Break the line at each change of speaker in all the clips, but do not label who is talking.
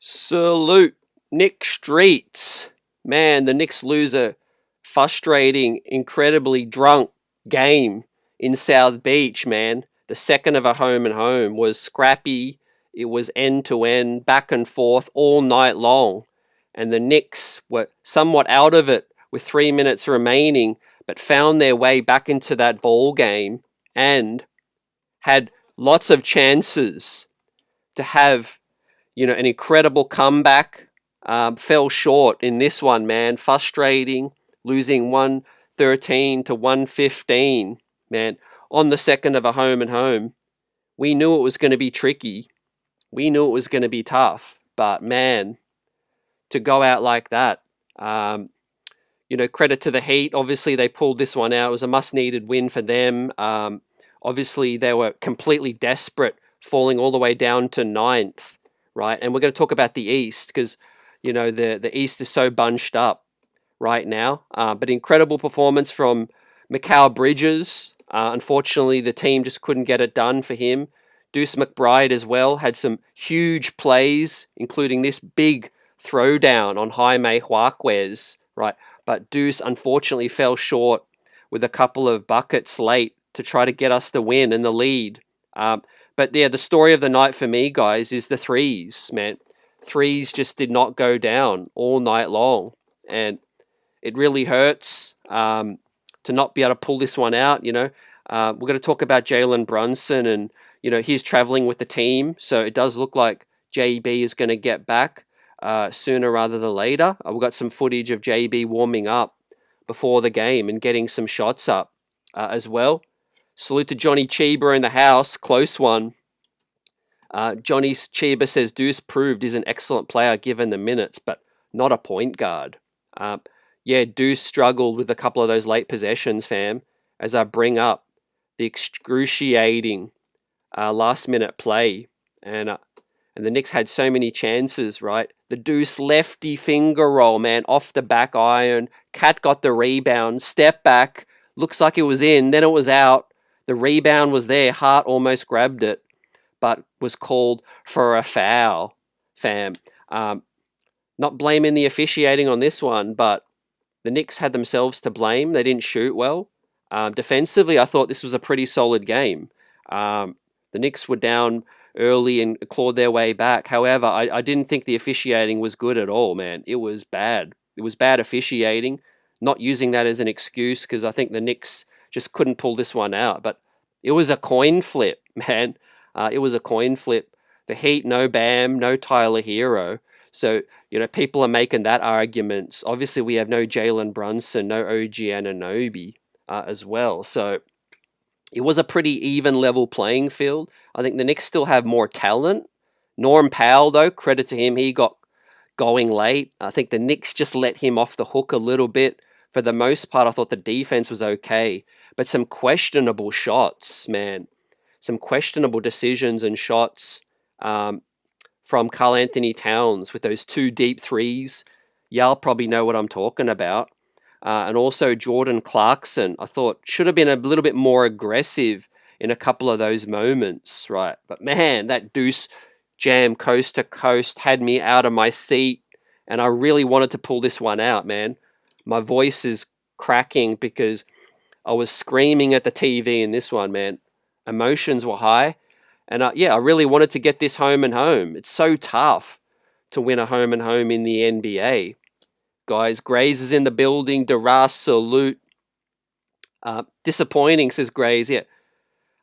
Salute Nick Streets. Man, the Knicks lose a frustrating, incredibly drunk game in South Beach, man. The second of a home and home was scrappy. It was end to end, back and forth all night long. And the Knicks were somewhat out of it with 3 minutes remaining, but found their way back into that ball game and had lots of chances to have an incredible comeback. Fell short in this one, man. Frustrating, losing 113 to 115, man, on the second of a home and home. We knew it was going to be tricky. We knew it was going to be tough. But, man, to go out like that, credit to the Heat. Obviously, they pulled this one out. It was a must-needed win for them. Obviously, they were completely desperate, falling all the way down to ninth. Right, and we're going to talk about the East because, the East is so bunched up right now. But incredible performance from Mikal Bridges. Unfortunately, the team just couldn't get it done for him. Deuce McBride as well had some huge plays, including this big throwdown on Jaime Jaquez. Right, but Deuce unfortunately fell short with a couple of buckets late to try to get us the win and the lead. But yeah, the story of the night for me, guys, is the threes, man. Threes just did not go down all night long. And it really hurts to not be able to pull this one out, We're going to talk about Jalen Brunson and, he's traveling with the team. So it does look like JB is going to get back sooner rather than later. We've got some footage of JB warming up before the game and getting some shots up as well. Salute to Johnny Chiba in the house. Close one. Johnny Chiba says Deuce proved he's an excellent player given the minutes, but not a point guard. Deuce struggled with a couple of those late possessions, fam, as I bring up the excruciating last-minute play. And the Knicks had so many chances, right? The Deuce lefty finger roll, man, off the back iron. Cat got the rebound, step back, looks like it was in, then it was out. The rebound was there. Hart almost grabbed it, but was called for a foul, fam. Not blaming the officiating on this one, but the Knicks had themselves to blame. They didn't shoot well. Defensively, I thought this was a pretty solid game. The Knicks were down early and clawed their way back. However, I didn't think the officiating was good at all, man. It was bad. It was bad officiating. Not using that as an excuse because I think the Knicks just couldn't pull this one out. But it was a coin flip, man. It was a coin flip. The Heat, no Bam, no Tyler Hero. So, people are making that argument. Obviously, we have no Jalen Brunson, no OG Anunoby as well. So, it was a pretty even level playing field. I think the Knicks still have more talent. Norm Powell, though, credit to him, he got going late. I think the Knicks just let him off the hook a little bit. For the most part, I thought the defense was okay. But some questionable shots, man. Some questionable decisions and shots from Karl Anthony Towns with those two deep threes. Y'all probably know what I'm talking about. And also Jordan Clarkson, I thought should have been a little bit more aggressive in a couple of those moments, right? But man, that Deuce jam coast to coast had me out of my seat, and I really wanted to pull this one out, man. My voice is cracking because I was screaming at the TV in this one, man. Emotions were high. And I really wanted to get this home and home. It's so tough to win a home and home in the NBA. Guys, Grays is in the building. Daras, salute. Disappointing, says Grays. Yeah,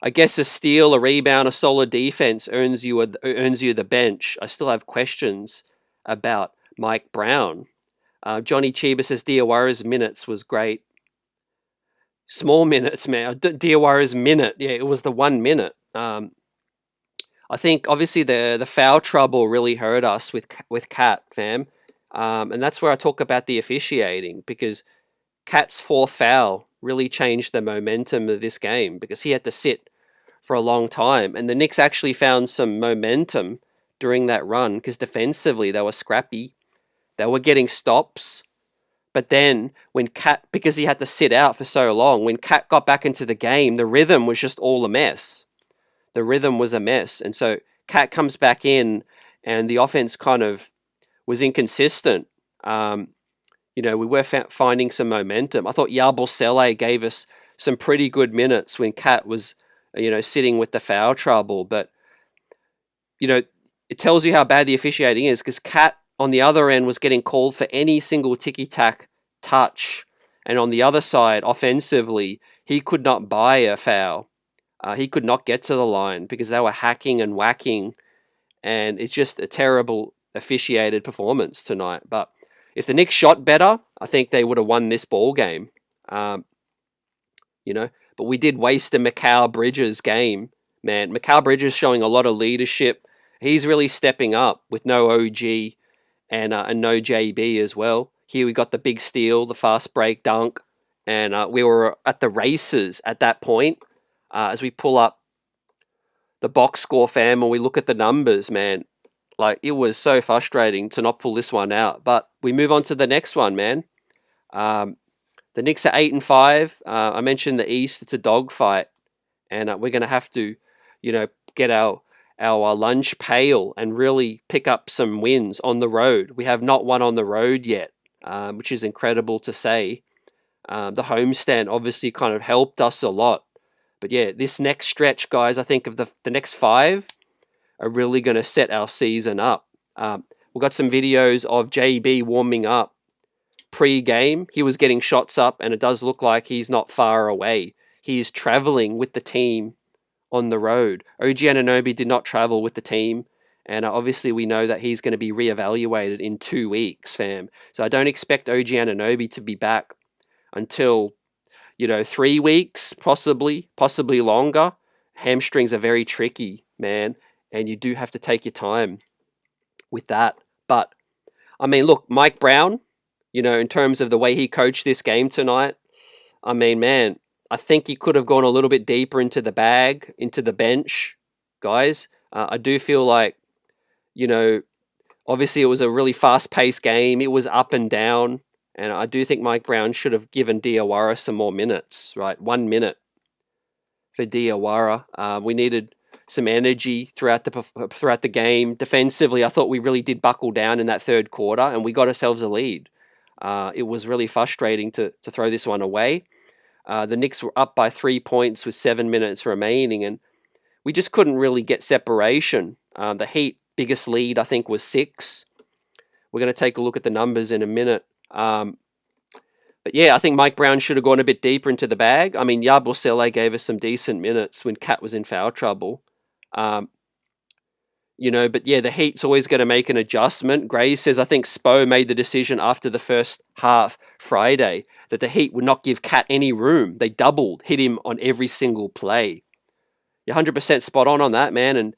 I guess a steal, a rebound, a solid defense earns you the bench. I still have questions about Mike Brown. Johnny Chiba says Diawara's minutes was great. Small minutes, man. Diawara's minute. Yeah, it was the 1 minute. I think obviously the foul trouble really hurt us with Cat, fam. And that's where I talk about the officiating, because Cat's fourth foul really changed the momentum of this game because he had to sit for a long time. And the Knicks actually found some momentum during that run because defensively they were scrappy. They were getting stops. But then when Cat, because he had to sit out for so long, when Cat got back into the game, the rhythm was just all a mess. The rhythm was a mess. And so Cat comes back in and the offense kind of was inconsistent. We were finding some momentum. I thought Yabusele gave us some pretty good minutes when Cat was, sitting with the foul trouble. But, it tells you how bad the officiating is, because Cat on the other end was getting called for any single ticky-tack touch. And on the other side, offensively, he could not buy a foul. He could not get to the line because they were hacking and whacking. And it's just a terrible officiated performance tonight. But if the Knicks shot better, I think they would have won this ball game. But we did waste a Mikal Bridges game, man. Mikal Bridges showing a lot of leadership. He's really stepping up with no OG and no JB as well. Here we got the big steal, the fast break dunk, and we were at the races at that point. As we pull up the box score, fam, and we look at the numbers, man. Like, it was so frustrating to not pull this one out. But we move on to the next one, man. The Knicks are 8-5. I mentioned the East; it's a dogfight, and we're going to have to, get our lunch pail and really pick up some wins on the road. We have not won on the road yet, which is incredible to say. The homestand obviously kind of helped us a lot, but yeah, this next stretch, guys, I think of the next 5 are really going to set our season up. We've got some videos of JB warming up pre-game. He was getting shots up, and it does look like he's not far away. He is traveling with the team on the road. OG Anunoby did not travel with the team, and obviously we know that he's going to be reevaluated in 2 weeks, fam. So I don't expect OG Anunoby to be back until 3 weeks, possibly longer. Hamstrings are very tricky, man, and you do have to take your time with that. But I mean, look, Mike Brown, in terms of the way he coached this game tonight, I mean, man, I think he could have gone a little bit deeper into the bag, into the bench, guys. I do feel like, obviously it was a really fast-paced game. It was up and down, and I do think Mike Brown should have given Diawara some more minutes, right? 1 minute for Diawara. We needed some energy throughout the game. Defensively, I thought we really did buckle down in that third quarter, and we got ourselves a lead. It was really frustrating to throw this one away. The Knicks were up by 3 points with 7 minutes remaining, and we just couldn't really get separation. The Heat biggest lead, I think, was 6. We're going to take a look at the numbers in a minute. But yeah, I think Mike Brown should have gone a bit deeper into the bag. I mean, Yabusele gave us some decent minutes when Cat was in foul trouble. But yeah, the Heat's always going to make an adjustment. Gray says, I think Spo made the decision after the first half Friday that the Heat would not give Cat any room. They hit him on every single play. You're 100% spot on that, man, and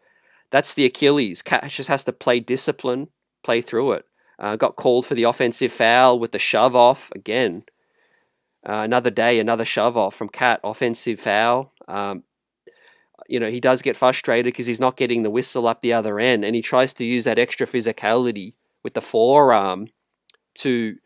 that's the Achilles. Cat just has to play discipline, play through it. Got called for the offensive foul with the shove off again. Another day, another shove off from Cat, offensive foul. He does get frustrated because he's not getting the whistle up the other end, and he tries to use that extra physicality with the forearm to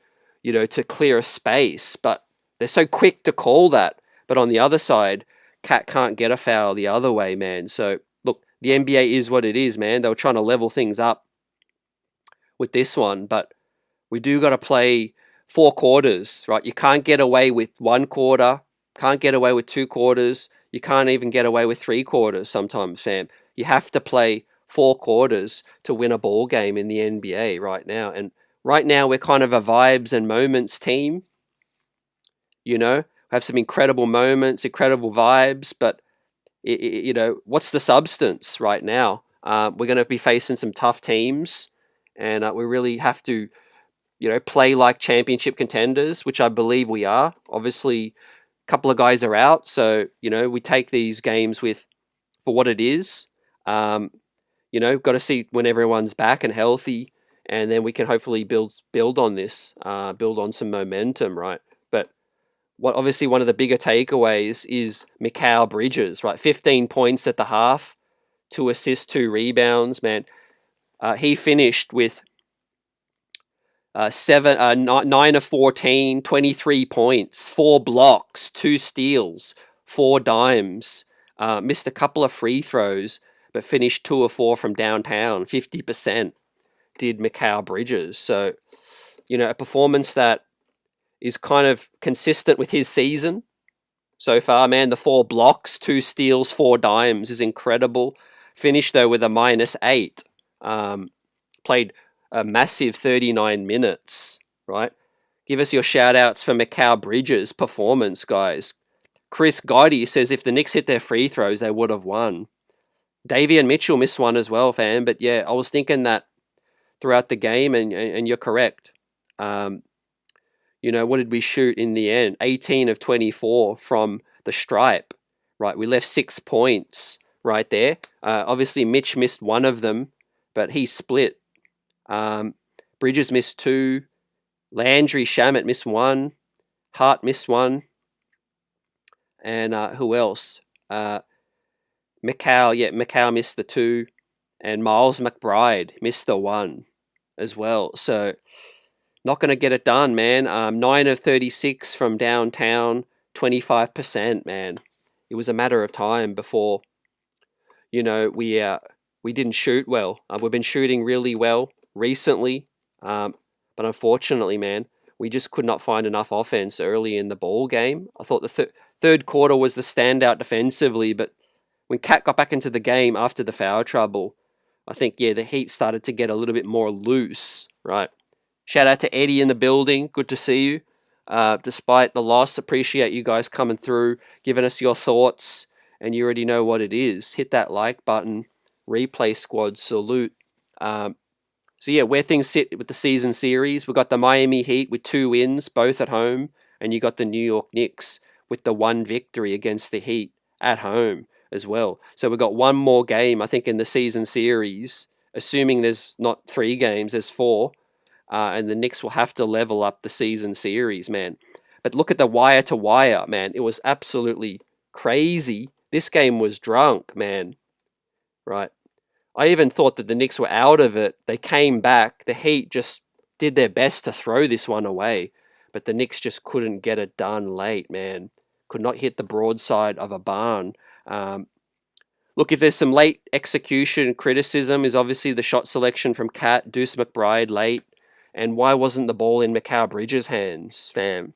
clear a space, but they're so quick to call that. But on the other side, Cat can't get a foul the other way, man. So look, the NBA is what it is, man. They were trying to level things up with this one, but we do got to play 4 quarters, right? You can't get away with 1 quarter, can't get away with 2 quarters. You can't even get away with 3 quarters sometimes, fam. You have to play 4 quarters to win a ball game in the NBA right now. And right now we're kind of a vibes and moments team. We have some incredible moments, incredible vibes, but what's the substance right now? We're going to be facing some tough teams, and we really have to, play like championship contenders, which I believe we are. Obviously, couple of guys are out, so we take these games for what it is. Got to see when everyone's back and healthy, and then we can hopefully build on this, build on some momentum, right? But obviously one of the bigger takeaways is Mikal Bridges, right? 15 points at the half, 2 assists, 2 rebounds, man. He finished with 9 of 14, 23 points, 4 blocks, 2 steals, 4 dimes, missed a couple of free throws, but finished 2 of 4 from downtown. 50% did Mikal Bridges. So, a performance that is kind of consistent with his season so far, man. The 4 blocks, 2 steals, 4 dimes is incredible. Finished, though, with a -8. Played a massive 39 minutes, right? Give us your shout-outs for Mikal Bridges' performance, guys. Chris Gotti says if the Knicks hit their free throws, they would have won. Davian Mitchell missed one as well, fam. But yeah, I was thinking that throughout the game, and you're correct. What did we shoot in the end? 18 of 24 from the stripe, right? We left 6 points right there. Obviously, Mitch missed one of them, but he split. Bridges missed 2. Landry Shamet missed 1. Hart missed 1. And who else? Mikal missed the 2. And Miles McBride missed the 1 as well. So not going to get it done, man. 9 of 36 from downtown, 25%, man. It was a matter of time before, we didn't shoot well. We've been shooting really well recently, but unfortunately, man, we just could not find enough offense early in the ball game. I thought the third quarter was the standout defensively, but when Cat got back into the game after the foul trouble, I think, the Heat started to get a little bit more loose, right? Shout out to Eddie in the building. Good to see you. Despite the loss, appreciate you guys coming through, giving us your thoughts, and you already know what it is. Hit that like button. Replay squad, salute. Where things sit with the season series, we've got the Miami Heat with 2 wins, both at home, and you got the New York Knicks with the 1 victory against the Heat at home as well. So we've got 1 more game, I think, in the season series, assuming there's not 3 games, there's 4. And the Knicks will have to level up the season series, man. But look at the wire to wire, man. It was absolutely crazy. This game was drunk, man. Right. I even thought that the Knicks were out of it. They came back. The Heat just did their best to throw this one away. But the Knicks just couldn't get it done late, man. Could not hit the broadside of a barn. Look, if there's some late execution criticism, is obviously the shot selection from Cat, Deuce McBride late. And why wasn't the ball in Mikal Bridges' hands, fam?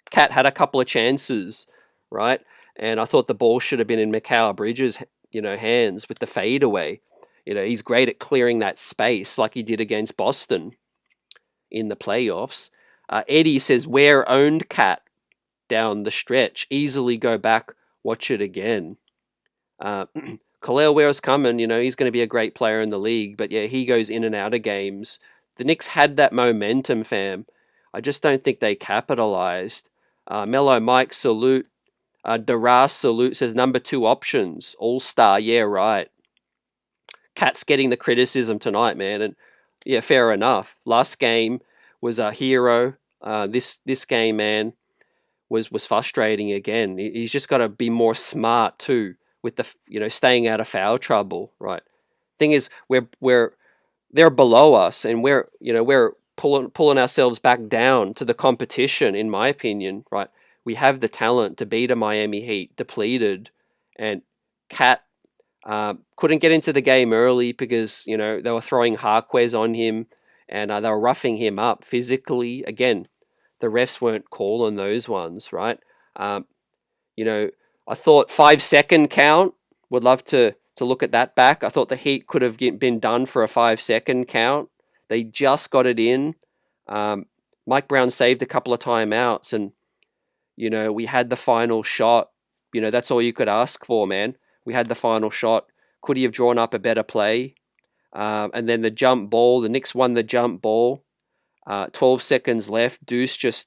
Cat had a couple of chances, right? And I thought the ball should have been in Mikal Bridges', hands with the fadeaway. He's great at clearing that space like he did against Boston in the playoffs. Eddie says, Ware owned Cat down the stretch. Easily go back, watch it again. Khalil Ware's coming, he's going to be a great player in the league. But yeah, he goes in and out of games. The Knicks had that momentum, fam. I just don't think they capitalized. Mellow Mike, salute. Daras, salute, says number 2 options. All-star, yeah, right. Cat's getting the criticism tonight, man. And yeah, fair enough. Last game was a hero. This game, man, was frustrating again. He's just got to be more smart too with the, staying out of foul trouble, right? Thing is, they're below us, and we're pulling ourselves back down to the competition, in my opinion, right? We have the talent to beat a Miami Heat, depleted, and Cat couldn't get into the game early because, they were throwing Harquez on him, and they were roughing him up physically. Again, the refs weren't calling those ones, right? I thought 5-second count, would love to look at that back. I thought the Heat could have been done for a 5-second count. They just got it in. Mike Brown saved a couple of timeouts, and, we had the final shot. That's all you could ask for, man. We had the final shot. Could he have drawn up a better play? And then the jump ball, the Knicks won the jump ball. 12 seconds left. Deuce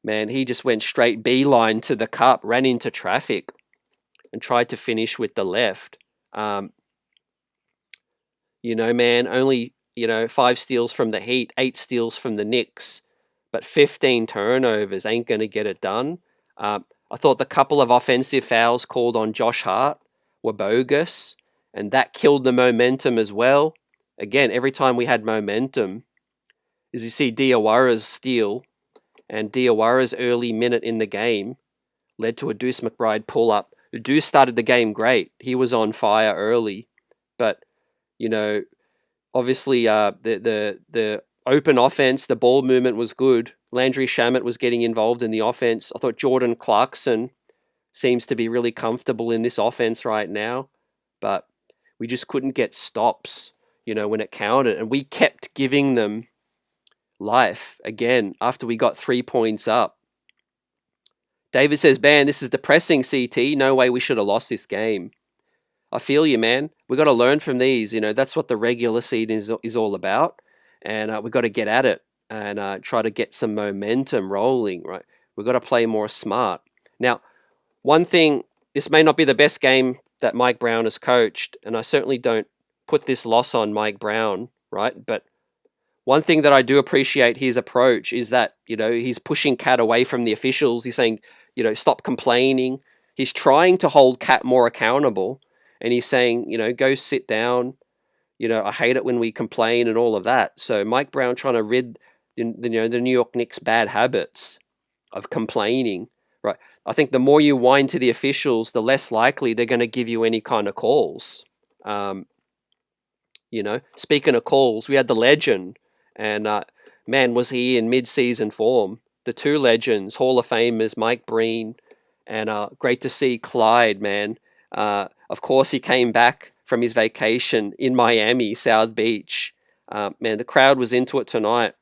he just went straight beeline to the cup, ran into traffic, and tried to finish with the left. Only, 5 steals from the Heat, 8 steals from the Knicks, but 15 turnovers ain't going to get it done. I thought the couple of offensive fouls called on Josh Hart were bogus, and that killed the momentum as well. Again, every time we had momentum, as you see Diawara's steal and Diawara's early minute in the game led to a Deuce McBride pull-up Deuce started the game great. He was on fire early, but you know, obviously, the open offense, the ball movement was good. Landry Shamet was getting involved in the offense. I thought Jordan Clarkson seems to be really comfortable in this offense right now, but we just couldn't get stops, when it counted, and we kept giving them life again after we got 3 points up. David says, "Man, this is depressing, CT. No way we should have lost this game." I feel you, man. We got to learn from these. That's what the regular season is all about, and we got to get at it and try to get some momentum rolling. Right, we got to play more smart. Now, one thing, this may not be the best game that Mike Brown has coached, and I certainly don't put this loss on Mike Brown, right? But one thing that I do appreciate his approach is that, he's pushing Cat away from the officials. He's saying, stop complaining. He's trying to hold Cat more accountable. And he's saying, go sit down. I hate it when we complain and all of that. So Mike Brown trying to rid the New York Knicks bad habits of complaining, right? I think the more you whine to the officials, the less likely they're going to give you any kind of calls. Speaking of calls, we had the legend, and man, was he in mid-season form. The two legends, Hall of Famers, Mike Breen, and great to see Clyde, man. Of course, he came back from his vacation in Miami, South Beach. Man, the crowd was into it tonight.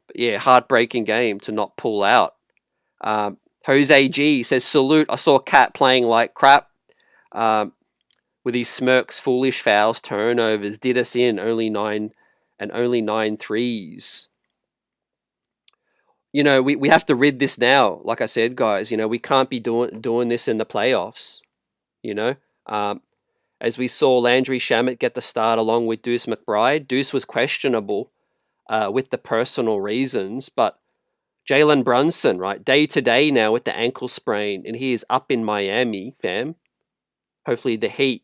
But yeah, heartbreaking game to not pull out. Jose G says, "Salute, I saw Cat playing like crap. With his smirks, foolish fouls, turnovers, did us in only nine threes." We have to rid this now. Like I said, guys, we can't be doing this in the playoffs. As we saw Landry Shamet get the start along with Deuce McBride. Deuce was questionable with the personal reasons, but Jalen Brunson, right, day to day now with the ankle sprain, and he is up in Miami, fam. Hopefully the heat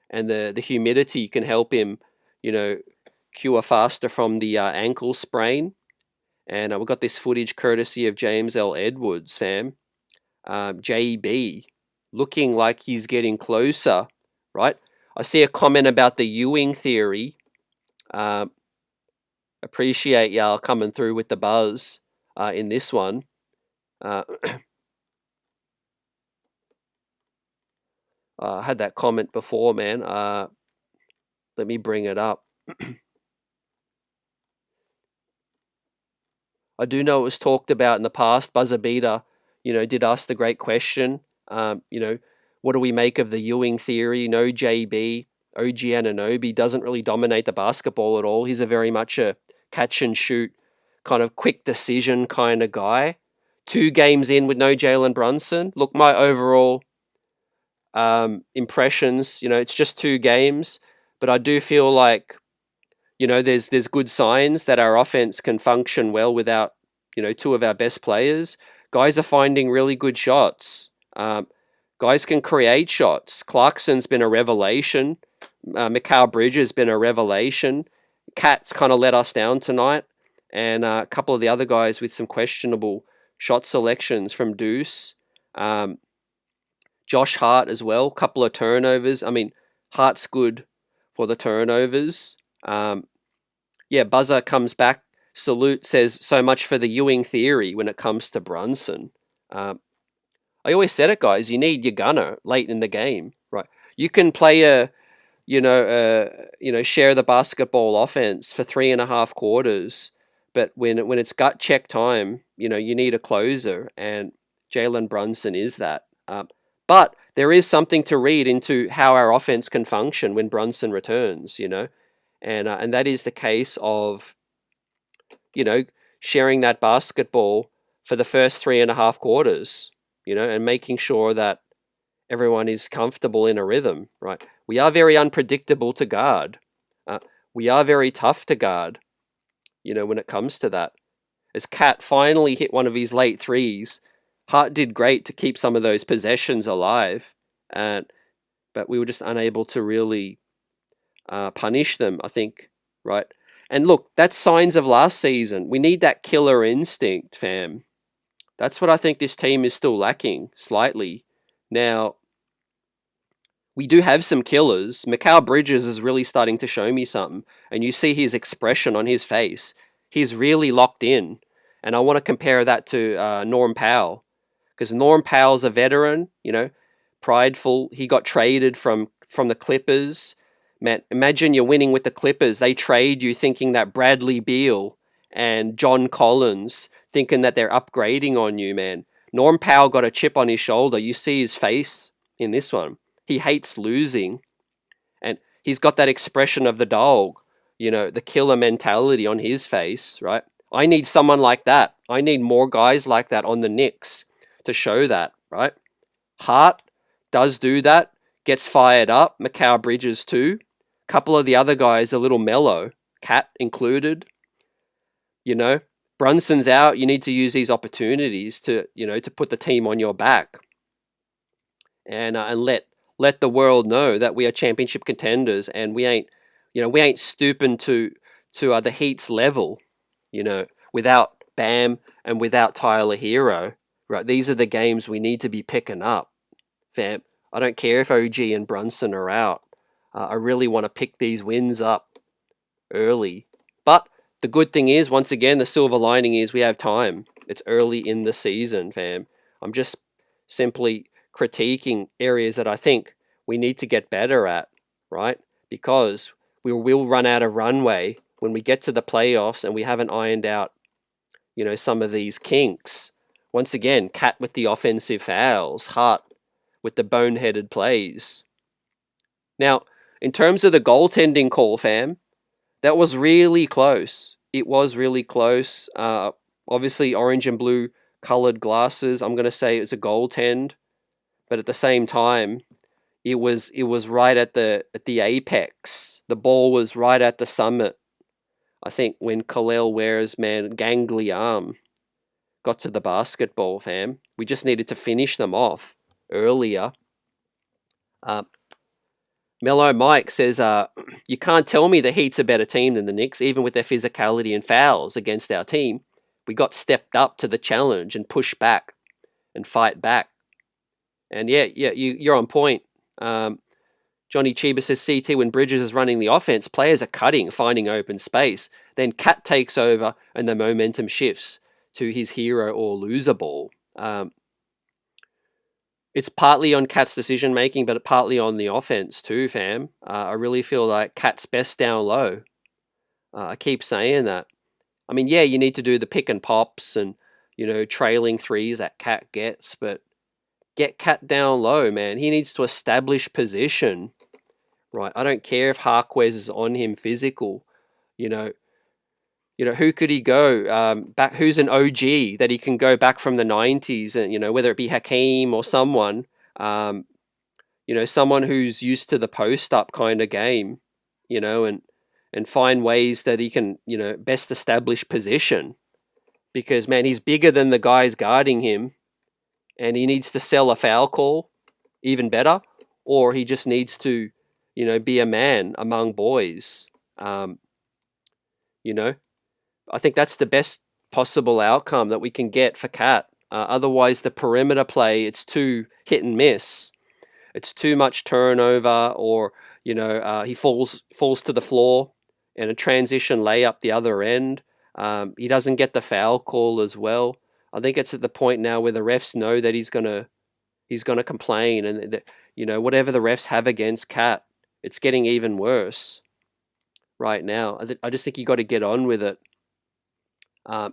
and the humidity can help him, cure faster from the ankle sprain. And we've got this footage courtesy of James L. Edwards, fam. JB, looking like he's getting closer, right? I see a comment about the Ewing theory. Appreciate y'all coming through with the buzz in this one. I had that comment before, man. Let me bring it up. I do know it was talked about in the past. Buzzer Beater, did ask the great question. What do we make of the Ewing theory? No JB, OG Anunoby doesn't really dominate the basketball at all. He's a very much a catch and shoot kind of quick decision kind of guy. 2 games in with no Jalen Brunson. Look, my overall impressions, it's just 2 games, but I do feel like, there's good signs that our offense can function well without, 2 of our best players. Guys are finding really good shots. Guys can create shots. Clarkson's been a revelation. Mikal Bridges has been a revelation. Cat's kind of let us down tonight. And a couple of the other guys with some questionable shot selections from Deuce. Josh Hart as well. Couple of turnovers. I mean, Hart's good for the turnovers. Buzzer comes back. Salute says, "So much for the Ewing theory when it comes to Brunson." I always said it, guys. You need your gunner late in the game, right? You can play share the basketball offense for 3.5 quarters, but when it's gut check time, you need a closer, and Jalen Brunson is that. But there is something to read into how our offense can function when Brunson returns, and that is the case of, sharing that basketball for the first 3.5 quarters, and making sure that everyone is comfortable in a rhythm, right? We are very unpredictable to guard. We are very tough to guard, when it comes to that. As Cat finally hit one of his late threes, Hart did great to keep some of those possessions alive, but we were just unable to really punish them, I think, right? And look, that's signs of last season. We need that killer instinct, fam. That's what I think this team is still lacking slightly. Now, we do have some killers. Mikal Bridges is really starting to show me something, and you see his expression on his face. He's really locked in, and I want to compare that to Norm Powell, because Norm Powell's a veteran, prideful. He got traded from the Clippers. Man, imagine you're winning with the Clippers. They trade you thinking that Bradley Beal and John Collins, thinking that they're upgrading on you, man. Norm Powell got a chip on his shoulder. You see his face in this one. He hates losing, and he's got that expression of the dog, the killer mentality on his face, right? I need someone like that. I need more guys like that on the Knicks to show that, right? Hart does do that, gets fired up. Mikal Bridges too. A couple of the other guys a little mellow, Cat included. Brunson's out. You need to use these opportunities to put the team on your back, and let the world know that we are championship contenders, and we ain't stooping to the Heat's level, without Bam and without Tyler Hero. Right, these are the games we need to be picking up, fam. I don't care if OG and Brunson are out. I really want to pick these wins up early. But the good thing is, once again, the silver lining is we have time. It's early in the season, fam. I'm just simply critiquing areas that I think we need to get better at, right? Because we will run out of runway when we get to the playoffs and we haven't ironed out, some of these kinks. Once again, Cat with the offensive fouls, Hart with the boneheaded plays. Now, in terms of the goaltending call, fam, that was really close. It was really close. Obviously, orange and blue colored glasses. I'm going to say it's a goaltend, but at the same time, it was right at the apex. The ball was right at the summit. I think when Khalil Ware's gangly arm got to the basketball, fam. We just needed to finish them off earlier. Mellow Mike says, you can't tell me the Heat's a better team than the Knicks, even with their physicality and fouls against our team. We got stepped up to the challenge and push back and fight back. And yeah, you're on point. Johnny Chiba says, CT, when Bridges is running the offense, players are cutting, finding open space. Then Cat takes over and the momentum shifts to his hero or loser ball. It's partly on Cat's decision making, but partly on the offense too, fam. I really feel like Cat's best down low. I keep saying that. I mean, yeah, you need to do the pick and pops and, trailing threes that Cat gets, but get Cat down low, man. He needs to establish position, right? I don't care if Harquez is on him physical, who could he go back? Who's an OG that he can go back from the 90s, and whether it be Hakeem or someone, someone who's used to the post up kind of game, and find ways that he can, best establish position, because man, he's bigger than the guys guarding him, and he needs to sell a foul call even better, or he just needs to, be a man among boys, I think that's the best possible outcome that we can get for Cat. Otherwise, the perimeter play, it's too hit and miss. It's too much turnover, or he falls to the floor and a transition layup the other end. He doesn't get the foul call as well. I think it's at the point now where the refs know that he's gonna complain, and whatever the refs have against Cat, it's getting even worse right now. I just think you got to get on with it. But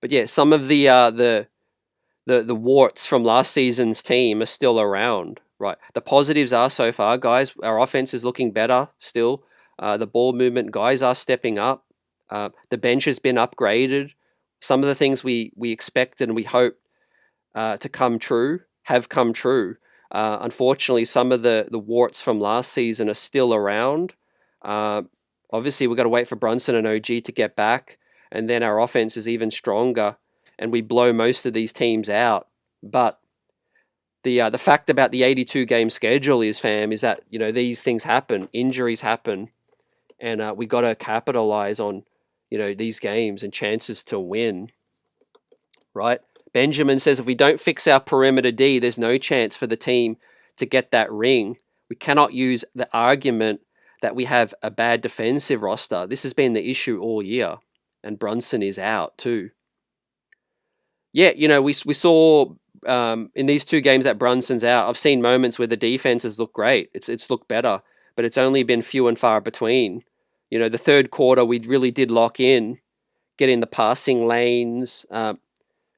yeah, some of the warts from last season's team are still around, right? The positives are, so far, guys, our offense is looking better still. The ball movement guys are stepping up. The bench has been upgraded. Some of the things we expected and we hoped to come true have come true. Unfortunately, some of the warts from last season are still around. Obviously, we've got to wait for Brunson and OG to get back, and then our offense is even stronger, and we blow most of these teams out. But the fact about the 82 game schedule is, fam, is that these things happen, injuries happen, and we got to capitalize on these games and chances to win. Right? Benjamin says if we don't fix our perimeter D, there's no chance for the team to get that ring. We cannot use the argument that we have a bad defensive roster. This has been the issue all year, and Brunson is out too. Yeah, we saw in these two games that Brunson's out. I've seen moments where the defenses look great. It's looked better, but it's only been few and far between. The third quarter we really did lock in, get in the passing lanes. I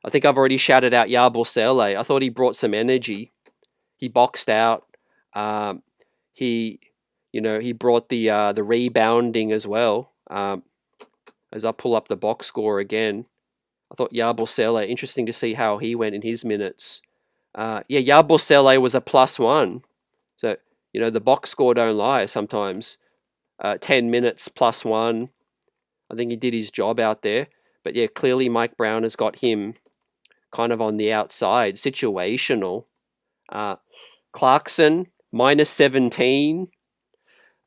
think I've already shouted out Yabusele. I thought he brought some energy. He boxed out. He brought the rebounding as well. As I pull up the box score again, I thought Yabusele, interesting to see how he went in his minutes. Yabusele was a +1. So, the box score don't lie sometimes. 10 minutes +1. I think he did his job out there. But yeah, clearly Mike Brown has got him kind of on the outside, situational. Clarkson, -17.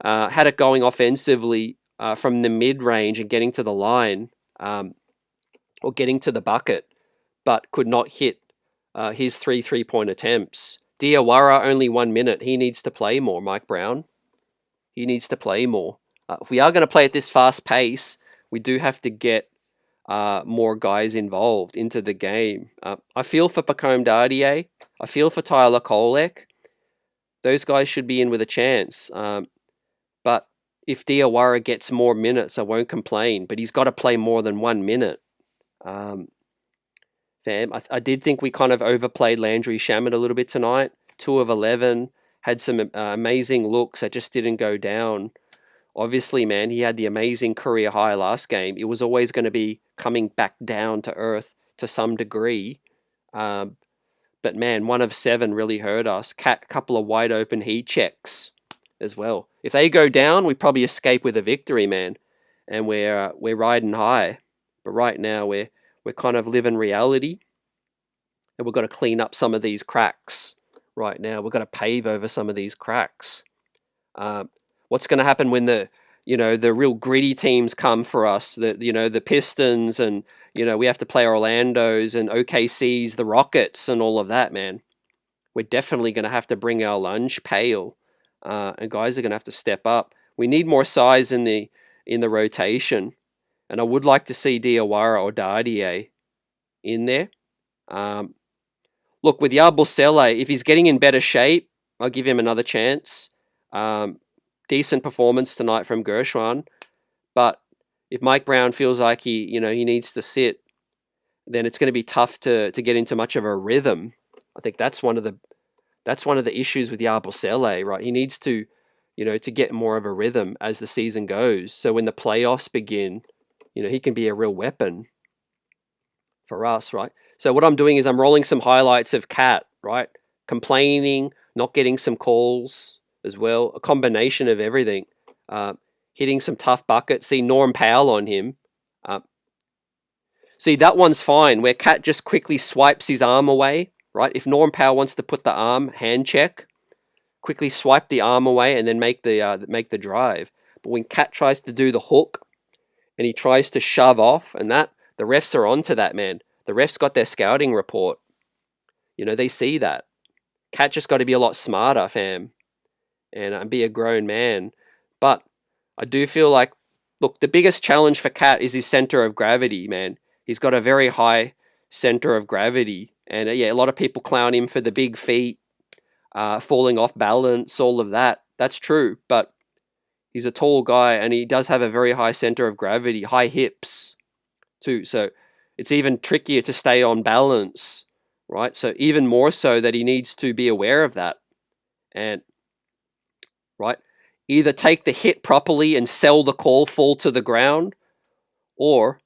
Had it going offensively from the mid-range and getting to the line or getting to the bucket, but could not hit his 3-point attempts. Diawara, only 1 minute. He needs to play more, Mike Brown. He needs to play more. If we are going to play at this fast pace, we do have to get more guys involved into the game. I feel for Pacome Dardier. I feel for Tyler Kolek. Those guys should be in with a chance. But if Diawara gets more minutes, I won't complain. But he's got to play more than 1 minute. Fam, I did think we kind of overplayed Landry Shamet a little bit tonight. 2 of 11. Had some amazing looks that just didn't go down. Obviously, man, he had the amazing career high last game. It was always going to be coming back down to earth to some degree. But man, 1 of 7 really hurt us. Couple of wide open heat checks as well. If they go down, we probably escape with a victory, man. And we're riding high. But right now, we're kind of living reality. And we've got to clean up some of these cracks right now. We've got to pave over some of these cracks. What's going to happen when the real gritty teams come for us? The Pistons and, we have to play Orlando's and OKC's, the Rockets and all of that, man. We're definitely going to have to bring our lunch pail. And guys are going to have to step up. We need more size in the rotation. And I would like to see Diawara or Dardier in there. Look, with Yabusele, if he's getting in better shape, I'll give him another chance. Decent performance tonight from Gershwan. But if Mike Brown feels like he needs to sit, then it's going to be tough to get into much of a rhythm. I think that's one of the issues with Yabusele, right? He needs to get more of a rhythm as the season goes. So when the playoffs begin, he can be a real weapon for us, right? So what I'm doing is I'm rolling some highlights of Cat, right? Complaining, not getting some calls as well. A combination of everything. Hitting some tough buckets. See Norm Powell on him. See, that one's fine, where Cat just quickly swipes his arm away, right? If Norm Powell wants to put the arm hand check, quickly swipe the arm away and then make the drive. But when Cat tries to do the hook and he tries to shove off and that, the refs are onto that, man. The refs got their scouting report. They see that. Cat just got to be a lot smarter, fam, and be a grown man. But I do feel like, look, the biggest challenge for Cat is his center of gravity, man. He's got a very high center of gravity. And a lot of people clown him for the big feet, falling off balance, all of that. That's true. But he's a tall guy and he does have a very high center of gravity, high hips too. So it's even trickier to stay on balance, right? So even more so that he needs to be aware of that. And, right, either take the hit properly and sell the call, fall to the ground, or,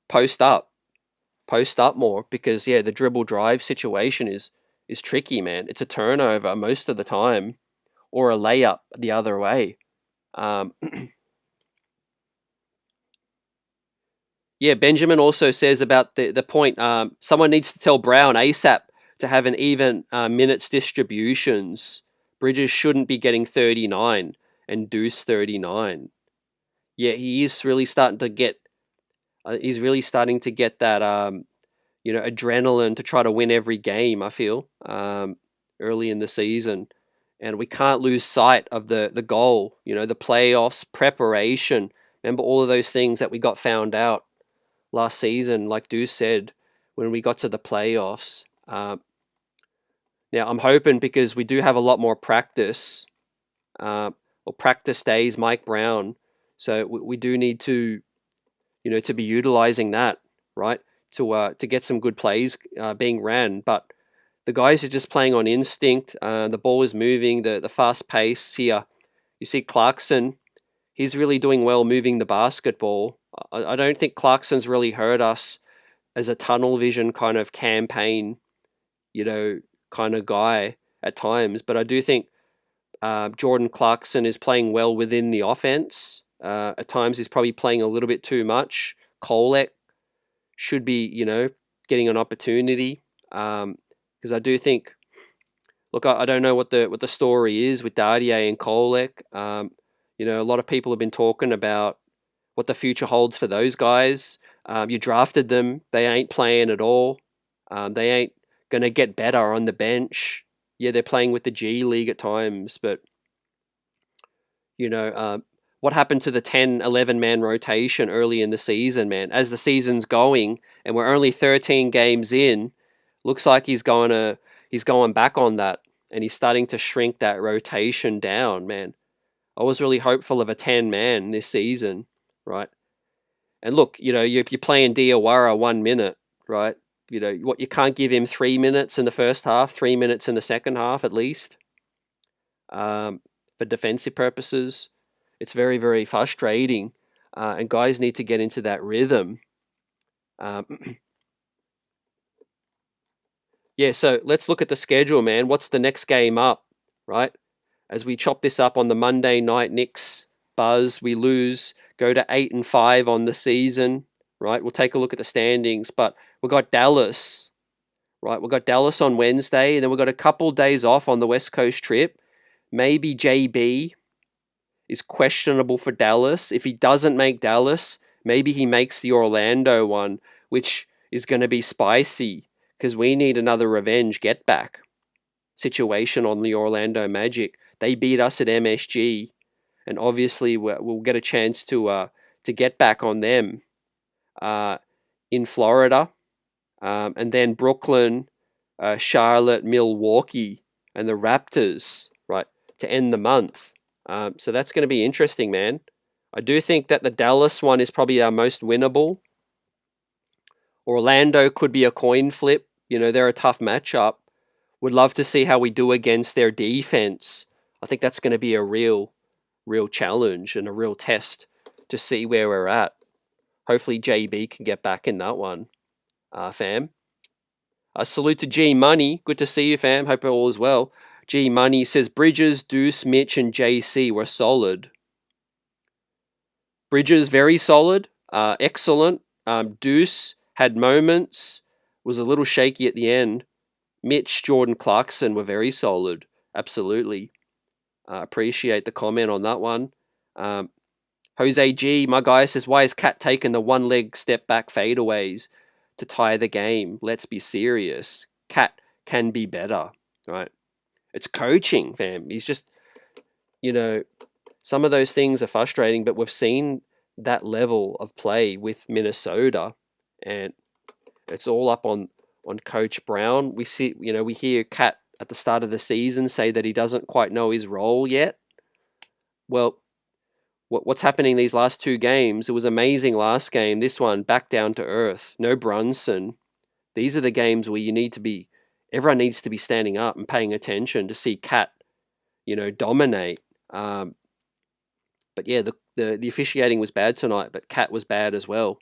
post up more, because the dribble drive situation is tricky, man. It's a turnover most of the time, or a layup the other way. Benjamin also says about the point, someone needs to tell Brown ASAP to have an even minutes distributions. Bridges shouldn't be getting 39 and Deuce 39. Yeah, he is really starting to get that adrenaline to try to win every game, I feel. early in the season. And we can't lose sight of the goal, the playoffs, preparation. Remember all of those things that we got found out last season, like Deuce said, when we got to the playoffs. Now, I'm hoping because we do have a lot more practice, or practice days, Mike Brown. So we do need to, to be utilizing that, right? To get some good plays being ran. But the guys are just playing on instinct. The ball is moving, the fast pace here. You see Clarkson, he's really doing well moving the basketball. I don't think Clarkson's really hurt us as a tunnel vision kind of campaign, kind of guy at times. But I do think Jordan Clarkson is playing well within the offense. At times he's probably playing a little bit too much. Kolek should be, getting an opportunity. Because I do think, look, I don't know what the story is with Dardier and Kolek. A lot of people have been talking about what the future holds for those guys. You drafted them; they ain't playing at all. They ain't gonna get better on the bench. Yeah, they're playing with the G League at times, but what happened to the 10, 11-man rotation early in the season, man? As the season's going, and we're only 13 games in, looks like he's going back on that, and he's starting to shrink that rotation down, man. I was really hopeful of a 10-man this season, right? And look, if you're playing Diawara 1 minute, right? You can't give him 3 minutes in the first half, 3 minutes in the second half at least. For defensive purposes, it's very, very frustrating, and guys need to get into that rhythm. Yeah, so let's look at the schedule, man. What's the next game up, right? As we chop this up on the Monday night, Knicks buzz, we lose, go to 8-5 on the season, right? We'll take a look at the standings, but we've got Dallas, right? We've got Dallas on Wednesday, and then we've got a couple days off on the West Coast trip. Maybe JB is questionable for Dallas. If he doesn't make Dallas, maybe he makes the Orlando one, which is going to be spicy because we need another revenge get back situation on the Orlando Magic. They beat us at MSG, and obviously we'll get a chance to get back on them in Florida, and then Brooklyn, Charlotte, Milwaukee, and the Raptors, right, to end the month. So that's going to be interesting, man. I do think that the Dallas one is probably our most winnable. Orlando could be a coin flip. They're a tough matchup. Would love to see how we do against their defense. I think that's going to be a real challenge and a real test to see where we're at. Hopefully JB can get back in that one, fam. Salute to G Money. Good to see you, fam. Hope all is well. G Money says Bridges, Deuce, Mitch, and JC were solid. Bridges very solid, excellent. Deuce had moments, was a little shaky at the end. Mitch, Jordan, Clarkson were very solid. Absolutely. Appreciate the comment on that one. Jose G, my guy, says, why is Cat taking the one-leg step-back fadeaways to tie the game? Let's be serious. Cat can be better, right? It's coaching, fam. He's just, some of those things are frustrating, but we've seen that level of play with Minnesota, and it's all up on Coach Brown. We see, we hear Cat at the start of the season say that he doesn't quite know his role yet. Well, what's happening these last two games? It was amazing last game. This one, back down to earth. No Brunson. These are the games where everyone needs to be standing up and paying attention to see Cat, dominate. But yeah, the officiating was bad tonight, but Cat was bad as well.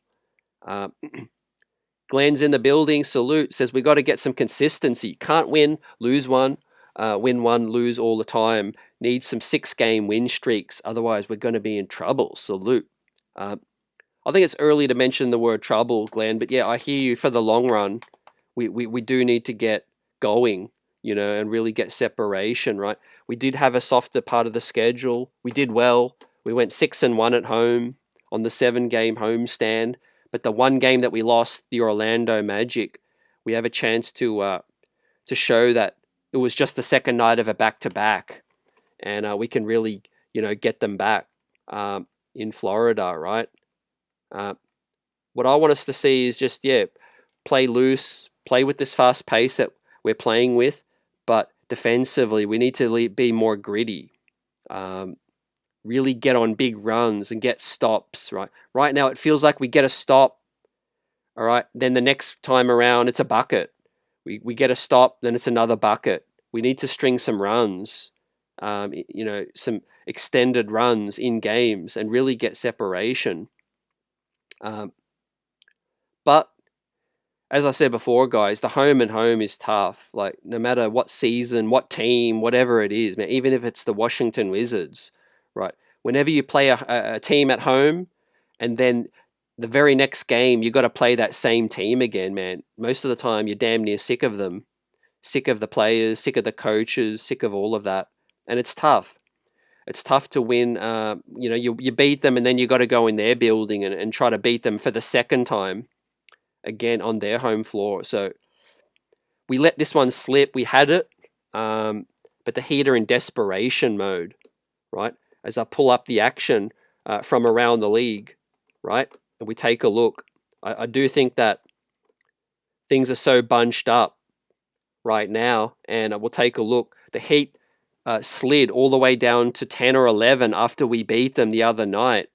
Glenn's in the building. Salute. Says we got to get some consistency. Can't win, lose one, win one, lose all the time. Need some 6-game win streaks. Otherwise, we're going to be in trouble. Salute. I think it's early to mention the word trouble, Glenn. But yeah, I hear you. For the long run, we do need to get going, and really get separation, right? We did have a softer part of the schedule. We did well. We went 6-1 at home on the 7-game homestand. But the one game that we lost, the Orlando Magic, we have a chance to show that it was just the second night of a back-to-back, and we can really, get them back in Florida, right? Uh, what I want us to see is just, play loose, play with this fast pace that we're playing with, but defensively, we need to be more gritty. Really get on big runs and get stops, right? Right now, it feels like we get a stop, all right? Then the next time around, it's a bucket. We get a stop, then it's another bucket. We need to string some runs, some extended runs in games and really get separation. But as I said before, guys, the home and home is tough. Like, no matter what season, what team, whatever it is, man, even if it's the Washington Wizards, right? Whenever you play a team at home and then the very next game, you got to play that same team again, man. Most of the time, you're damn near sick of them, sick of the players, sick of the coaches, sick of all of that. And it's tough. It's tough to win. You beat them and then you got to go in their building and try to beat them for the second time again on their home floor. So we let this one slip. We had it, but the Heat are in desperation mode, right? As I pull up the action from around the league, right? And we take a look. I do think that things are so bunched up right now, and we'll take a look. The Heat slid all the way down to 10 or 11 after we beat them the other night,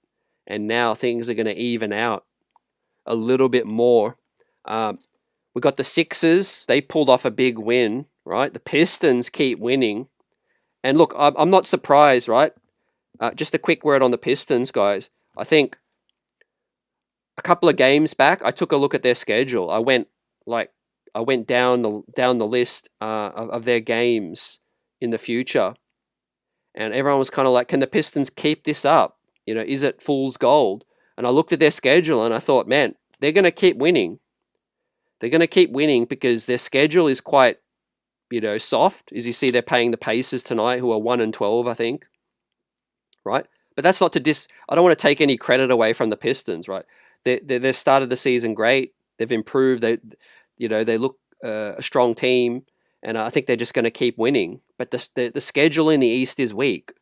and now things are going to even out a little bit more. We got the Sixers. They pulled off a big win, right? The Pistons keep winning. And look, I'm not surprised, right? Just a quick word on the Pistons, guys. I think a couple of games back, I took a look at their schedule. I went down the list of their games in the future, and everyone was kind of like, "Can the Pistons keep this up? Is it fool's gold?" And I looked at their schedule and I thought, man, they're going to keep winning. They're going to keep winning because their schedule is quite, soft. As you see, they're paying the Pacers tonight, who are 1-12, I think. Right? But that's not to I don't want to take any credit away from the Pistons, right? They've started the season great. They've improved. They look a strong team, and I think they're just going to keep winning. But the schedule in the East is weak,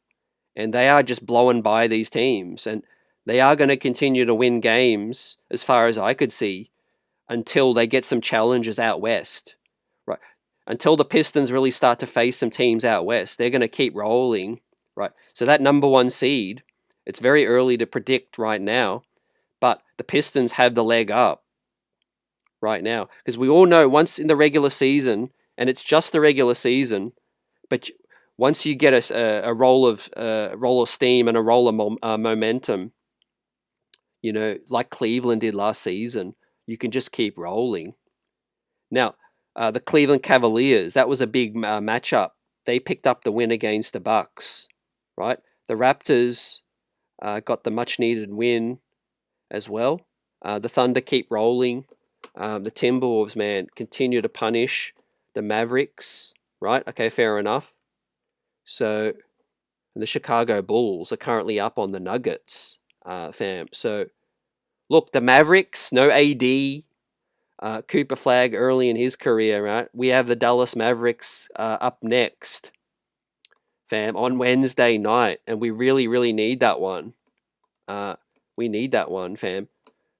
and they are just blowing by these teams, and they are going to continue to win games, as far as I could see, until they get some challenges out west, right? Until the Pistons really start to face some teams out west, they're going to keep rolling, right? So that number one seed, it's very early to predict right now, but the Pistons have the leg up right now, because we all know once in the regular season, and it's just the regular season, but once you get a roll of steam and a roll of momentum, like Cleveland did last season, you can just keep rolling. Now, the Cleveland Cavaliers, that was a big matchup. They picked up the win against the Bucks, right? The Raptors got the much-needed win as well. The Thunder keep rolling. The Timberwolves, man, continue to punish the Mavericks, right? Okay, fair enough. So the Chicago Bulls are currently up on the Nuggets, fam. So, look, the Mavericks, no AD, Cooper Flag early in his career, right? We have the Dallas Mavericks up next, fam, on Wednesday night, and we really, really need that one. We need that one, fam.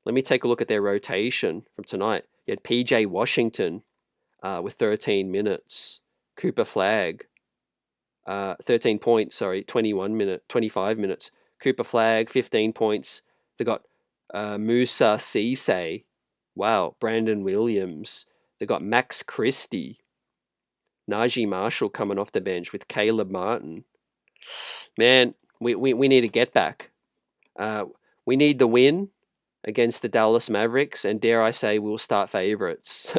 Let me take a look at their rotation from tonight. You had PJ Washington with 13 minutes. Cooper Flag, 13 points, 25 minutes. Cooper Flag, 15 points. They got Musa Cisse. Wow, Brandon Williams. They got Max Christie. Najee Marshall coming off the bench with Caleb Martin. Man, we need to get back. We need the win against the Dallas Mavericks, and dare I say, we'll start favorites.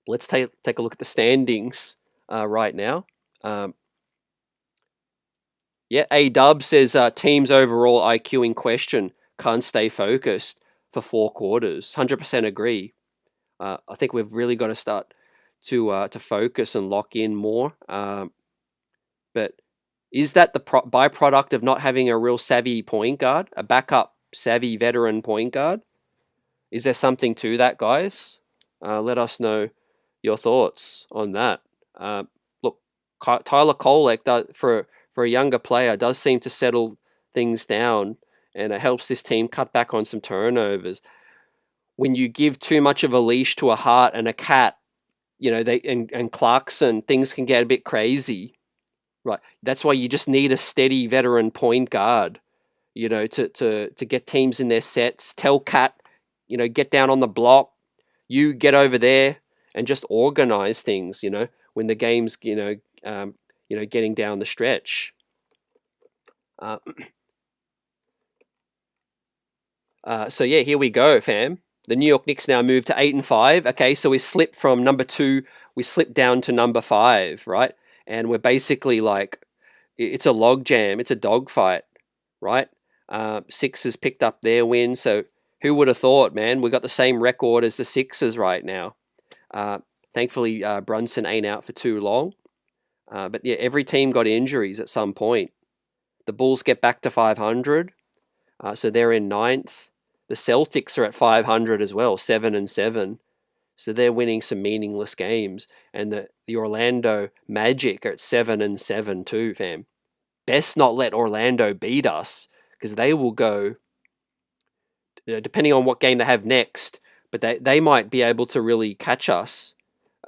Let's take a look at the standings right now. A-Dub says team's overall IQ in question can't stay focused for 4 quarters. 100% agree. I think we've really got to start to focus and lock in more. But is that the byproduct of not having a real savvy point guard, a backup savvy veteran point guard? Is there something to that, guys? Let us know Your thoughts on that? Look, Tyler Kolek for a younger player does seem to settle things down, and it helps this team cut back on some turnovers. When you give too much of a leash to a Hart and a Cat, and Clarkson, things can get a bit crazy, right? That's why you just need a steady veteran point guard, to get teams in their sets. Tell Cat, get down on the block. You get over there and just organize things. When the game's getting down the stretch. Uh, so yeah, here we go, fam. The New York Knicks now move to 8-5. Okay, so we slipped from number 2, we slipped down to number 5, right? And we're basically like, it's a log jam, it's a dogfight, right? Sixers picked up their win, so who would have thought, man? We got the same record as the Sixers right now. Thankfully, Brunson ain't out for too long. But yeah, every team got injuries at some point. The Bulls get back to 500, so they're in 9th. The Celtics are at 500 as well, 7-7. So they're winning some meaningless games. And the Orlando Magic are at 7-7 too, fam. Best not let Orlando beat us, because they will go, depending on what game they have next, but they might be able to really catch us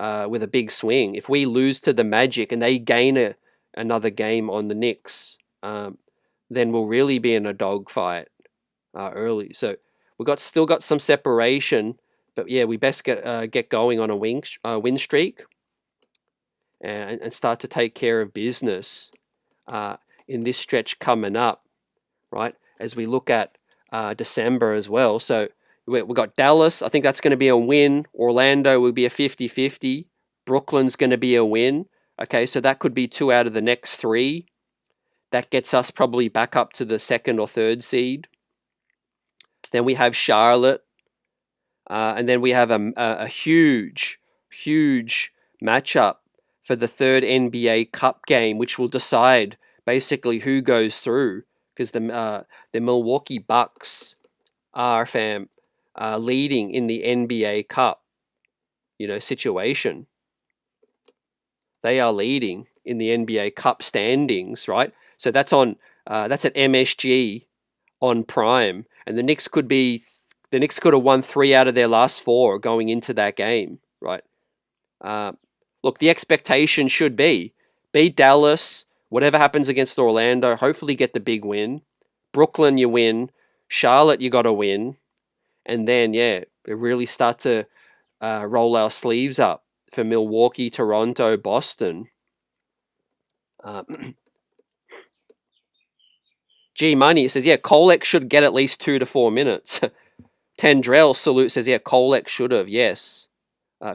with a big swing. If we lose to the Magic and they gain another game on the Knicks, then we'll really be in a dogfight early. So still got some separation, but yeah, we best get going on a win streak and start to take care of business in this stretch coming up, right? As we look at December as well. So we've got Dallas. I think that's going to be a win. Orlando will be a 50-50. Brooklyn's going to be a win. Okay, so that could be 2 out of the next 3. That gets us probably back up to the 2nd or 3rd seed. Then we have Charlotte. And then we have a huge, huge matchup for the 3rd NBA Cup game, which will decide basically who goes through. Because the Milwaukee Bucks are, leading in the NBA Cup, situation. They are leading in the NBA Cup standings, right? So that's at MSG on Prime, and the Knicks could have won 3 out of their last 4 going into that game, right? Look, the expectation should be beat Dallas. Whatever happens against Orlando, hopefully get the big win. Brooklyn, you win. Charlotte, you got to win. And then, yeah, we really start to roll our sleeves up for Milwaukee, Toronto, Boston. G Money says, yeah, Kolek should get at least 2 to 4 minutes. Tendrell Salute says, yeah, Kolek should have, yes.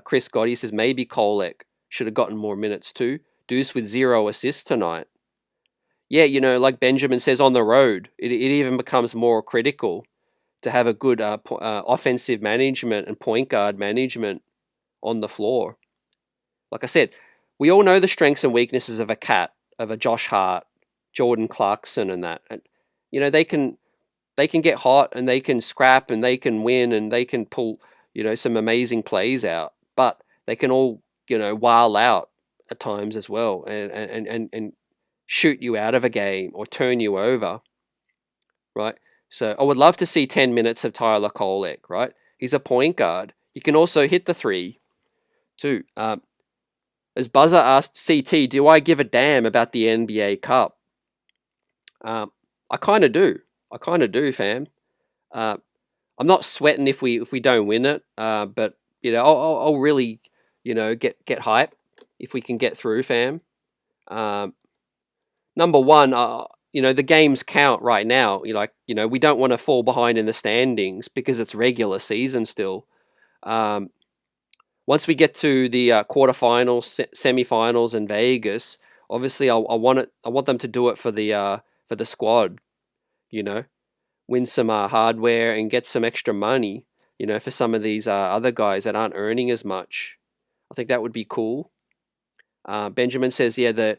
Chris Gotti says, maybe Kolek should have gotten more minutes too. Deuce with 0 assists tonight. Yeah, like Benjamin says, on the road, it even becomes more critical to have a good offensive management and point guard management on the floor. Like I said, we all know the strengths and weaknesses of a Cat, of a Josh Hart, Jordan Clarkson, and that. And they can get hot and they can scrap and they can win and they can pull some amazing plays out. But they can all while out at times as well and shoot you out of a game or turn you over, right? So I would love to see 10 minutes of Tyler Kolek, right? He's a point guard. He can also hit the 3 too. As Buzzer asked CT, do I give a damn about the NBA Cup? I kind of do. Fam. I'm not sweating if we don't win it, but I'll really get hype if we can get through, fam. Number one, the games count right now. We don't want to fall behind in the standings because it's regular season still. Once we get to the quarterfinals, semifinals in Vegas, obviously I want them to do it for the squad. Win some hardware and get some extra money. For some of these other guys that aren't earning as much. I think that would be cool. Benjamin says, yeah, the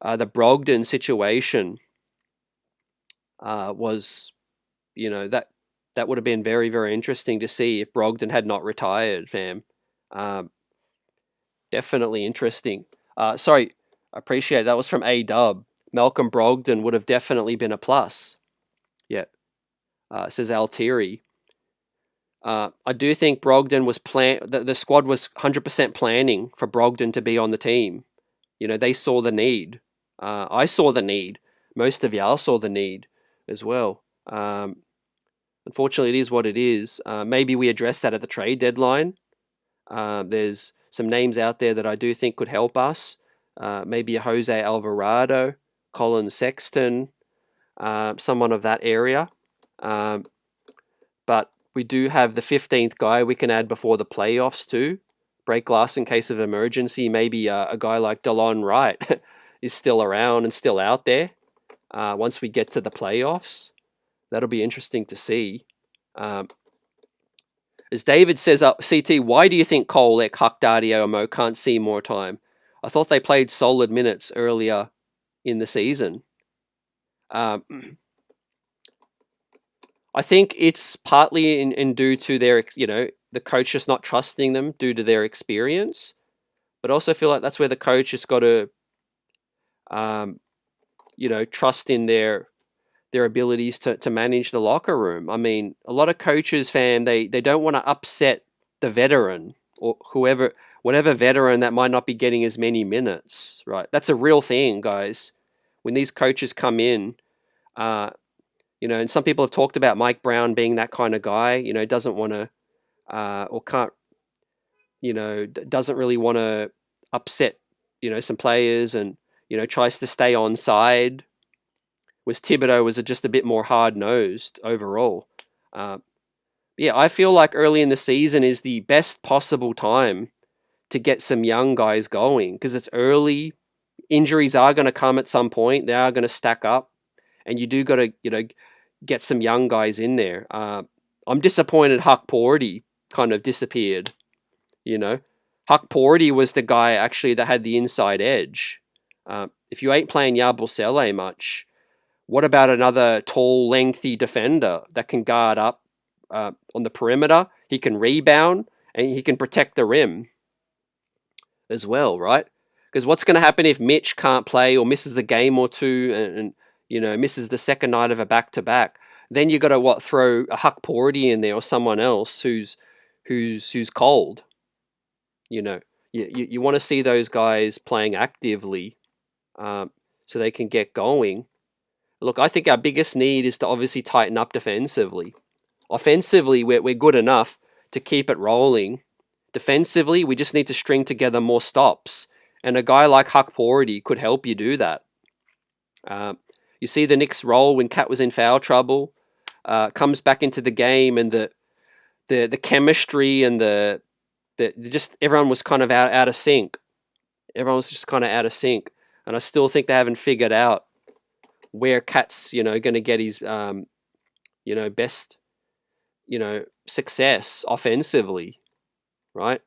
Brogdon situation was, that would have been very, very interesting to see if Brogdon had not retired, fam. definitely interesting. Sorry, I appreciate it. That was from A-Dub. Malcolm Brogdon would have definitely been a plus. Yeah, says Altieri. I do think Brogdon was the squad was 100% planning for Brogdon to be on the team. You know, they saw the need. I saw the need. Most of y'all saw the need as well. Unfortunately, it is what it is. Maybe we address that at the trade deadline. There's some names out there that I do think could help us. Maybe a Jose Alvarado, Colin Sexton, someone of that area. But we do have the 15th guy we can add before the playoffs too. Break glass in case of emergency. Maybe a guy like Delon Wright is still around and still out there once we get to the playoffs. That'll be interesting to see. As David says, CT, why do you think Cole, Hackdadio, and Mo can't see more time? I thought they played solid minutes earlier in the season. I think it's partly in due to their, the coach just not trusting them due to their experience. But I also feel like that's where the coach has got to, trust in their abilities to manage the locker room. I mean, a lot of coaches, fam, they don't want to upset the veteran or whatever veteran that might not be getting as many minutes, right? That's a real thing, guys. When these coaches come in, and some people have talked about Mike Brown being that kind of guy, doesn't want to or can't, doesn't really want to upset, some players and, tries to stay on side. Was Thibodeau was just a bit more hard-nosed overall. I feel like early in the season is the best possible time to get some young guys going because it's early. Injuries are going to come at some point. They are going to stack up, and you do got to, get some young guys in there. I'm disappointed Huck Porty kind of disappeared. Huck Porty was the guy actually that had the inside edge. If you ain't playing Yabusele much, what about another tall, lengthy defender that can guard up on the perimeter? He can rebound and he can protect the rim as well, right? Because what's going to happen if Mitch can't play or misses a game or two and misses the second night of a back-to-back? Then you got to throw a Huck Porty in there or someone else who's cold. You want to see those guys playing actively so they can get going. Look, I think our biggest need is to obviously tighten up defensively. Offensively, we're good enough to keep it rolling. Defensively, we just need to string together more stops. And a guy like Huck Porty could help you do that. You see the Knicks roll when Cat was in foul trouble. Comes back into the game and the chemistry and the just everyone was kind of out of sync. Everyone was just kind of out of sync. And I still think they haven't figured out where Cat's, going to get his, best, success offensively, right?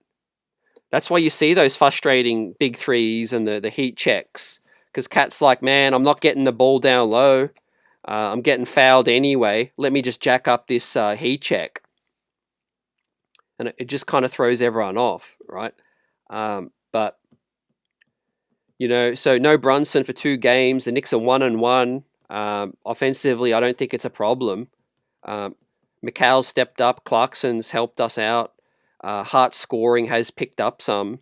That's why you see those frustrating big threes and the heat checks. Because Cat's like, man, I'm not getting the ball down low. I'm getting fouled anyway. Let me just jack up this heat check. And it just kind of throws everyone off, right? But so no Brunson for 2 games. The Knicks are 1-1. Offensively, I don't think it's a problem. McCall's stepped up. Clarkson's helped us out. Hart's scoring has picked up some.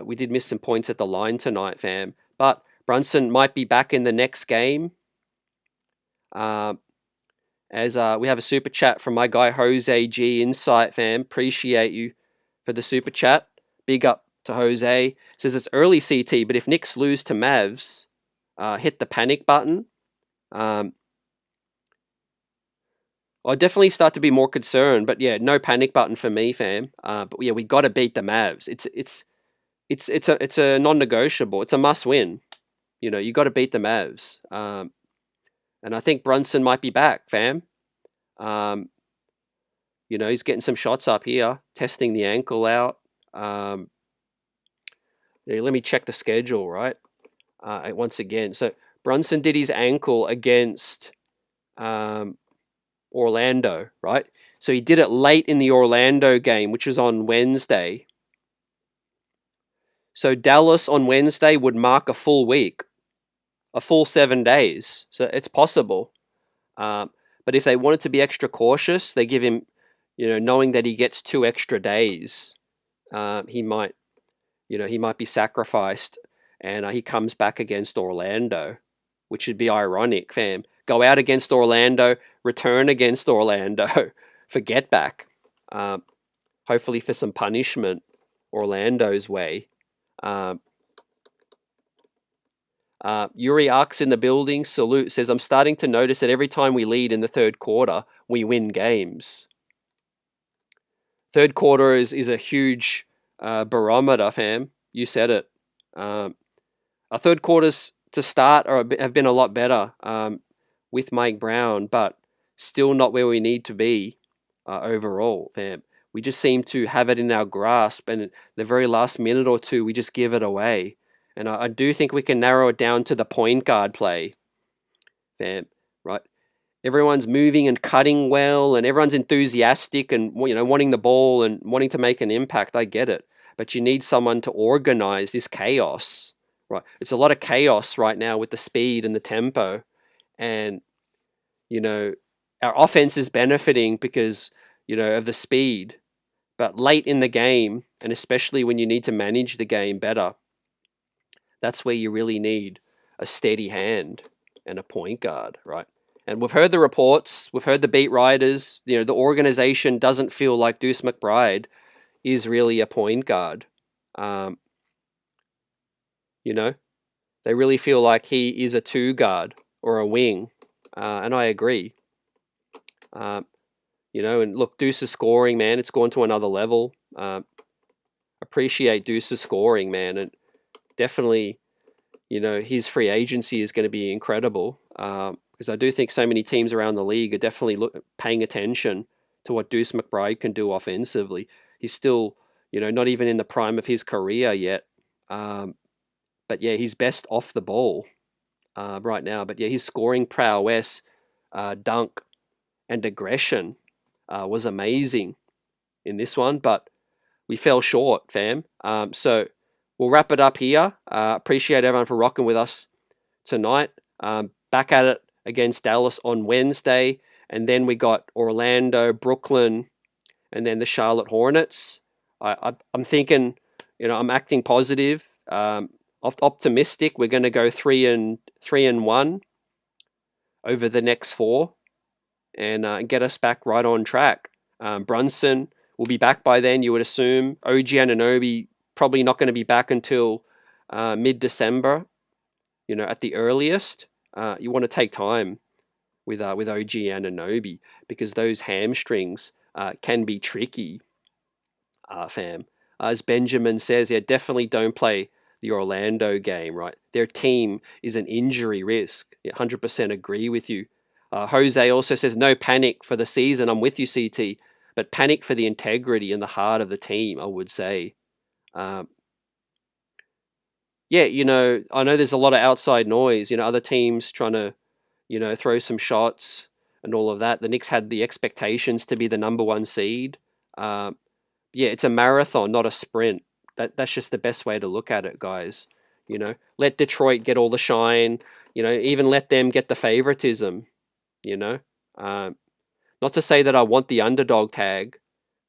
We did miss some points at the line tonight, fam. But Brunson might be back in the next game. As we have a super chat from my guy Jose G Insight, fam. Appreciate you for the super chat. Big up to Jose. Says it's early CT, but if Knicks lose to Mavs, hit the panic button. I'll definitely start to be more concerned, but yeah, no panic button for me, fam. But yeah, we got to beat the Mavs. It's a non-negotiable. It's a must-win. You got to beat the Mavs. And I think Brunson might be back, fam. He's getting some shots up here, testing the ankle out. Yeah, let me check the schedule, right? Once again. So Brunson did his ankle against Orlando, right? So he did it late in the Orlando game, which was on Wednesday. So Dallas on Wednesday would mark a full week, a full 7 days. So it's possible. But if they wanted to be extra cautious, they give him, knowing that he gets 2 extra days, he might, he might be sacrificed, and he comes back against Orlando, which would be ironic, fam. Go out against Orlando, return against Orlando for get back. Hopefully for some punishment Orlando's way. Yuri Arks in the building, salute, says, I'm starting to notice that every time we lead in the third quarter, we win games. Third quarter is a huge barometer, fam. You said it. Our third quarters to start have been a lot better with Mike Brown, but still not where we need to be overall, fam. We just seem to have it in our grasp, and the very last minute or two, we just give it away. And I do think we can narrow it down to the point guard play, fam, right? Everyone's moving and cutting well, and everyone's enthusiastic and, wanting the ball and wanting to make an impact. I get it. But you need someone to organize this chaos, right? It's a lot of chaos right now with the speed and the tempo. And, our offense is benefiting because, of the speed. But late in the game, and especially when you need to manage the game better, that's where you really need a steady hand and a point guard, right? And we've heard the reports, we've heard the beat writers, the organization doesn't feel like Deuce McBride is really a point guard. They really feel like he is a 2 guard or a wing, and I agree. And look, Deuce's scoring, man, it's gone to another level. Appreciate Deuce's scoring, man, and definitely, his free agency is going to be incredible. Because I do think so many teams around the league are definitely paying attention to what Deuce McBride can do offensively. He's still, not even in the prime of his career yet. But yeah, he's best off the ball right now. But yeah, his scoring prowess, dunk, and aggression was amazing in this one. But we fell short, fam. So we'll wrap it up here. Appreciate everyone for rocking with us tonight. Back at it against Dallas on Wednesday, and then we got Orlando, Brooklyn, and then the Charlotte Hornets. I'm thinking, I'm acting positive, optimistic. We're going to go 3-1 over the next 4, and get us back right on track. Brunson will be back by then, you would assume. OG Anunoby probably not going to be back until mid-December, at the earliest. You want to take time with OG Anunoby because those hamstrings can be tricky, fam. As Benjamin says, yeah, definitely don't play the Orlando game, right? Their team is an injury risk. 100% agree with you. Jose also says, no panic for the season. I'm with you, CT, but panic for the integrity and the heart of the team, I would say. Yeah, I know there's a lot of outside noise, other teams trying to, throw some shots and all of that. The Knicks had the expectations to be the number 1 seed. Yeah, it's a marathon, not a sprint. That's just the best way to look at it, guys. Let Detroit get all the shine, even let them get the favoritism, Not to say that I want the underdog tag,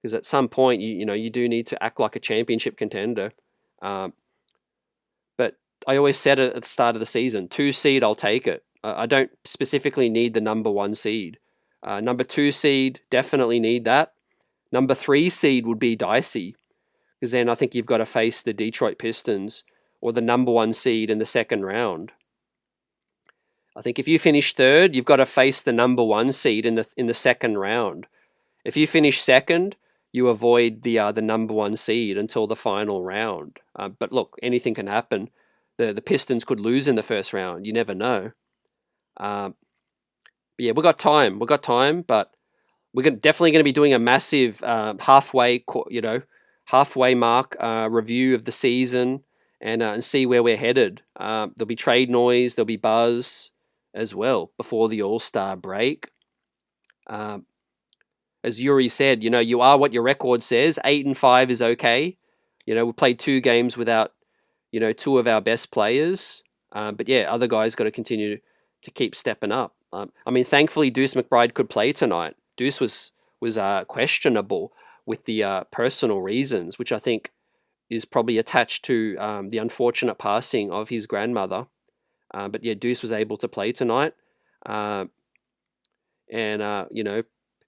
because at some point, you do need to act like a championship contender. But I always said it at the start of the season, 2 seed, I'll take it. I don't specifically need the number 1 seed. Number 2 seed, definitely need that. Number 3 seed would be dicey, because then I think you've got to face the Detroit Pistons or the number 1 seed in the second round. I think if you finish 3rd, you've got to face the number 1 seed in the second round. If you finish 2nd, you avoid the number 1 seed until the final round. But look, anything can happen. The Pistons could lose in the first round. You never know. But yeah, we got time. But we're definitely going to be doing a massive halfway mark review of the season and see where we're headed. There'll be trade noise. There'll be buzz as well before the All-Star break. As Yuri said, you are what your record says. 8-5 is okay. We played 2 games without two of our best players. But yeah, other guys got to continue to keep stepping up. I mean, thankfully, Deuce McBride could play tonight. Deuce was questionable with the personal reasons, which I think is probably attached to the unfortunate passing of his grandmother. But yeah, Deuce was able to play tonight, uh, and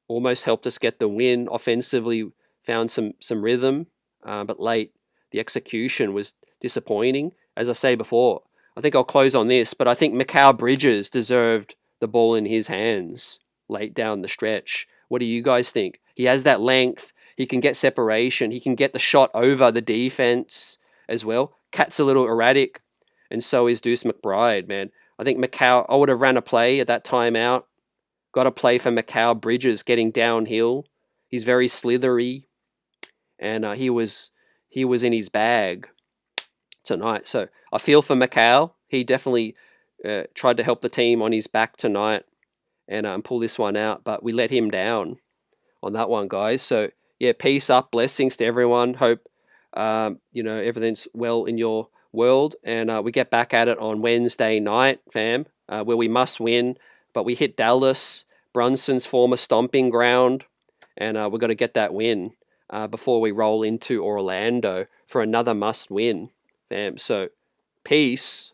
almost helped us get the win. Offensively, found some rhythm, but late the execution was disappointing. As I say before, I think I'll close on this, but I think Mikal Bridges deserved the ball in his hands late down the stretch. What do you guys think? He has that length. He can get separation. He can get the shot over the defense as well. Cat's a little erratic, and so is Deuce McBride, man. I think Mikal, I would have ran a play at that timeout. Got a play for Mikal Bridges getting downhill. He's very slithery, and he was in his bag tonight. So I feel for Mikal. He definitely tried to help the team on his back tonight and pull this one out, but we let him down on that one, guys. So yeah, peace up, blessings to everyone. Hope everything's well in your world, and we get back at it on Wednesday night, fam, where we must win. But we hit Dallas, Brunson's former stomping ground, and we've got to get that win before we roll into Orlando for another must win, fam. So peace.